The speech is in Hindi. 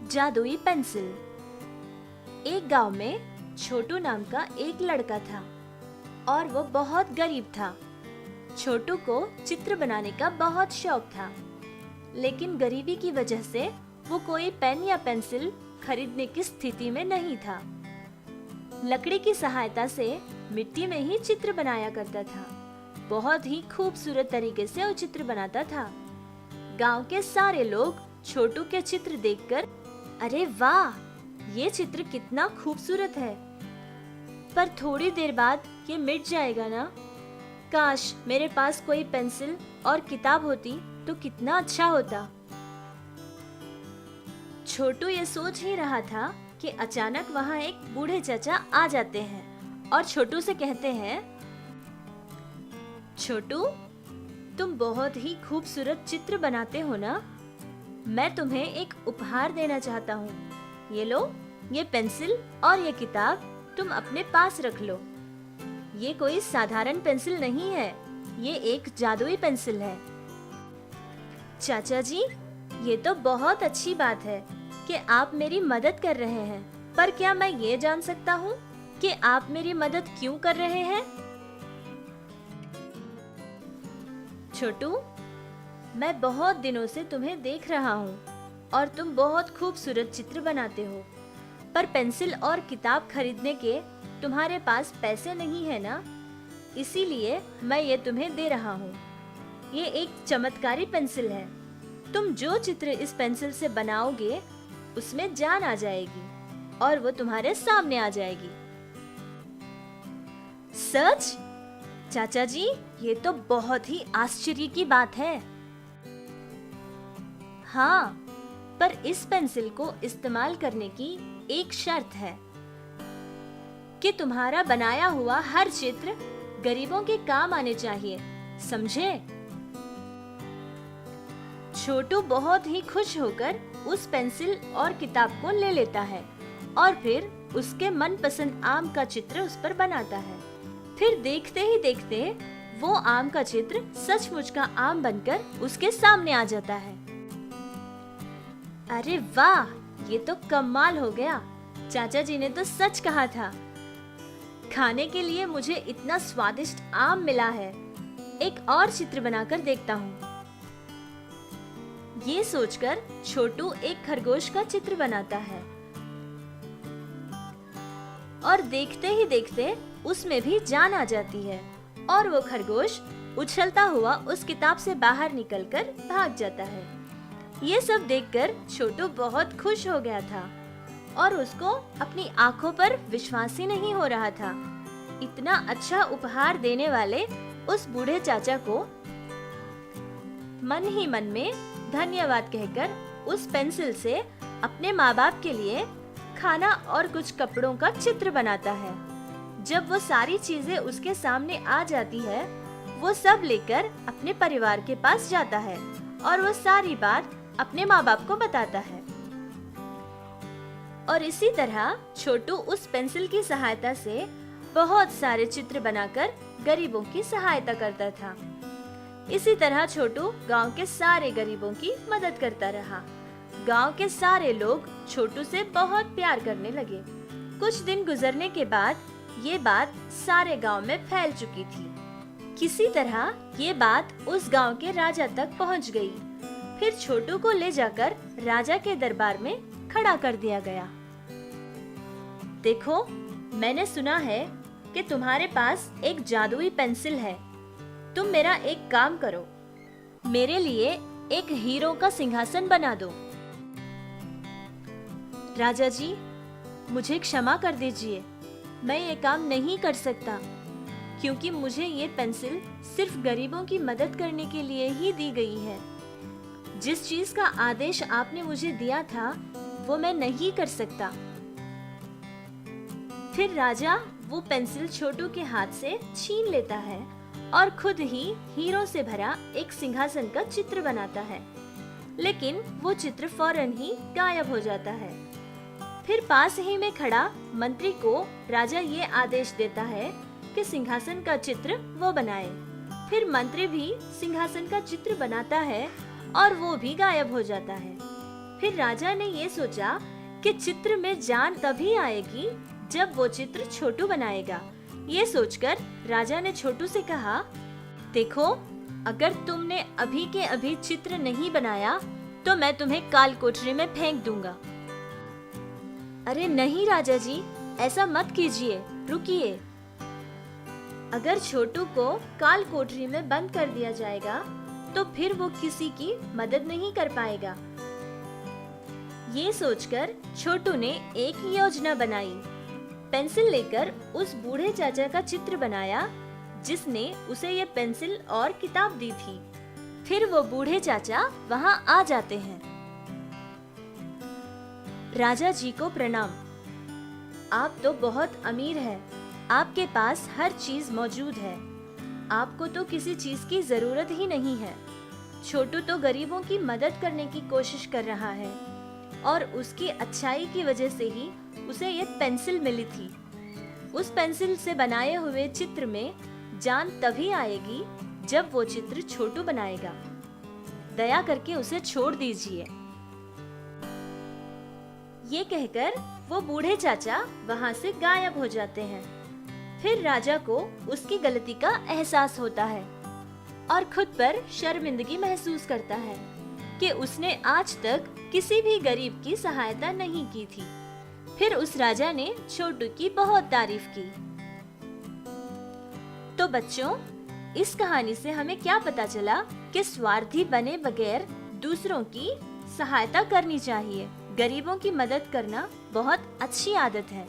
जादुई पेंसिल। एक गांव में छोटू नाम का एक लड़का था और वो बहुत गरीब था। छोटू को चित्र बनाने का बहुत शौक था, लेकिन गरीबी की वजह से वो कोई पेन या पेंसिल खरीदने की स्थिति में नहीं था। लकड़ी की सहायता से मिट्टी में ही चित्र बनाया करता था। बहुत ही खूबसूरत तरीके से वो चित्र बनाता था। गांव के सारे लोग छोटू के चित्र देखकर, अरे वाह, ये चित्र कितना खूबसूरत है, पर थोड़ी देर बाद ये मिट जाएगा ना। काश मेरे पास कोई पेंसिल और किताब होती तो कितना अच्छा होता। छोटू ये सोच ही रहा था कि अचानक वहाँ एक बूढ़े चाचा आ जाते हैं और छोटू से कहते हैं, छोटू, तुम बहुत ही खूबसूरत चित्र बनाते हो ना? मैं तुम्हें एक उपहार देना चाहता हूँ। ये लो, ये पेंसिल और ये किताब तुम अपने पास रख लो। ये कोई साधारण पेंसिल नहीं है, ये एक जादुई पेंसिल है। चाचा जी, ये तो बहुत अच्छी बात है कि आप मेरी मदद कर रहे हैं, पर क्या मैं ये जान सकता हूँ कि आप मेरी मदद क्यों कर रहे हैं? छोटू, मैं बहुत दिनों से तुम्हें देख रहा हूँ और तुम बहुत खूबसूरत चित्र बनाते हो, पर पेंसिल और किताब खरीदने के तुम्हारे पास पैसे नहीं है ना, इसीलिए मैं ये तुम्हें दे रहा हूँ। ये एक चमत्कारी पेंसिल है। तुम जो चित्र इस पेंसिल से बनाओगे उसमें जान आ जाएगी और वो तुम्हारे सामने आ जाएगी। सच? चाचा जी, ये तो बहुत ही आश्चर्य की बात है। हाँ, पर इस पेंसिल को इस्तेमाल करने की एक शर्त है कि तुम्हारा बनाया हुआ हर चित्र गरीबों के काम आने चाहिए, समझे? छोटू बहुत ही खुश होकर उस पेंसिल और किताब को ले लेता है और फिर उसके मनपसंद आम का चित्र उस पर बनाता है। फिर देखते ही देखते वो आम का चित्र सचमुच का आम बनकर उसके सामने आ जाता है। अरे वाह, ये तो कमाल हो गया। चाचा जी ने तो सच कहा था। खाने के लिए मुझे इतना स्वादिष्ट आम मिला है। एक और चित्र बनाकर देखता हूँ। ये सोचकर छोटू एक खरगोश का चित्र बनाता है और देखते ही देखते उसमें भी जान आ जाती है और वो खरगोश उछलता हुआ उस किताब से बाहर निकलकर भाग जाता है। ये सब देखकर छोटू बहुत खुश हो गया था और उसको अपनी आंखों पर विश्वास ही नहीं हो रहा था। इतना अच्छा उपहार देने वाले उस बूढ़े चाचा को मन ही मन में धन्यवाद कहकर उस पेंसिल से अपने माँ बाप के लिए खाना और कुछ कपड़ों का चित्र बनाता है। जब वो सारी चीजें उसके सामने आ जाती है, वो सब लेकर अपने परिवार के पास जाता है और वो सारी बात अपने माँ बाप को बताता है। और इसी तरह छोटू उस पेंसिल की सहायता से बहुत सारे चित्र बनाकर गरीबों की सहायता करता था। इसी तरह छोटू गांव के सारे गरीबों की मदद करता रहा। गांव के सारे लोग छोटू से बहुत प्यार करने लगे। कुछ दिन गुजरने के बाद ये बात सारे गांव में फैल चुकी थी। किसी तरह ये बात उस गांव के राजा तक पहुंच गई। फिर छोटू को ले जाकर राजा के दरबार में खड़ा कर दिया गया। देखो, मैंने सुना है कि तुम्हारे पास एक जादुई पेंसिल है। तुम मेरा एक काम करो, मेरे लिए एक हीरो का सिंहासन बना दो। राजा जी, मुझे क्षमा कर दीजिए, मैं ये काम नहीं कर सकता, क्योंकि मुझे ये पेंसिल सिर्फ गरीबों की मदद करने के लिए ही दी गई है। जिस चीज का आदेश आपने मुझे दिया था वो मैं नहीं कर सकता। फिर राजा वो पेंसिल छोटू के हाथ से छीन लेता है और खुद ही हीरो से भरा एक सिंहासन का चित्र बनाता है, लेकिन वो चित्र फौरन ही गायब हो जाता है। फिर पास ही में खड़ा मंत्री को राजा ये आदेश देता है कि सिंहासन का चित्र वो बनाए। फिर मंत्री भी सिंहासन का चित्र बनाता है और वो भी गायब हो जाता है। फिर राजा ने ये सोचा कि चित्र में जान तभी आएगी जब वो चित्र छोटू बनाएगा। ये सोचकर राजा ने छोटू से कहा, देखो, अगर तुमने अभी के अभी चित्र नहीं बनाया तो मैं तुम्हें काल कोठरी में फेंक दूंगा। अरे नहीं राजा जी, ऐसा मत कीजिए, रुकिए। अगर छोटू को काल कोठरी में बंद कर दिया जाएगा तो फिर वो किसी की मदद नहीं कर पाएगा। ये सोचकर छोटू ने एक योजना बनाई। पेंसिल लेकर उस बूढ़े चाचा का चित्र बनाया जिसने उसे ये पेंसिल और किताब दी थी। फिर वो बूढ़े चाचा वहाँ आ जाते हैं। राजा जी को प्रणाम। आप तो बहुत अमीर हैं। आपके पास हर चीज मौजूद है। आपको तो किसी चीज की जरूरत ही नहीं है। छोटू तो गरीबों की मदद करने की कोशिश कर रहा है और उसकी अच्छाई की वजह से ही उसे ये पेंसिल मिली थी। उस पेंसिल से बनाए हुए चित्र में जान तभी आएगी जब वो चित्र छोटू बनाएगा। दया करके उसे छोड़ दीजिए। ये कहकर वो बूढ़े चाचा वहाँ से गायब हो जाते हैं। फिर राजा को उसकी गलती का एहसास होता है और खुद पर शर्मिंदगी महसूस करता है कि उसने आज तक किसी भी गरीब की सहायता नहीं की थी। फिर उस राजा ने छोटू की बहुत तारीफ की। तो बच्चों, इस कहानी से हमें क्या पता चला कि स्वार्थी बने बगैर दूसरों की सहायता करनी चाहिए। गरीबों की मदद करना बहुत अच्छी आदत है।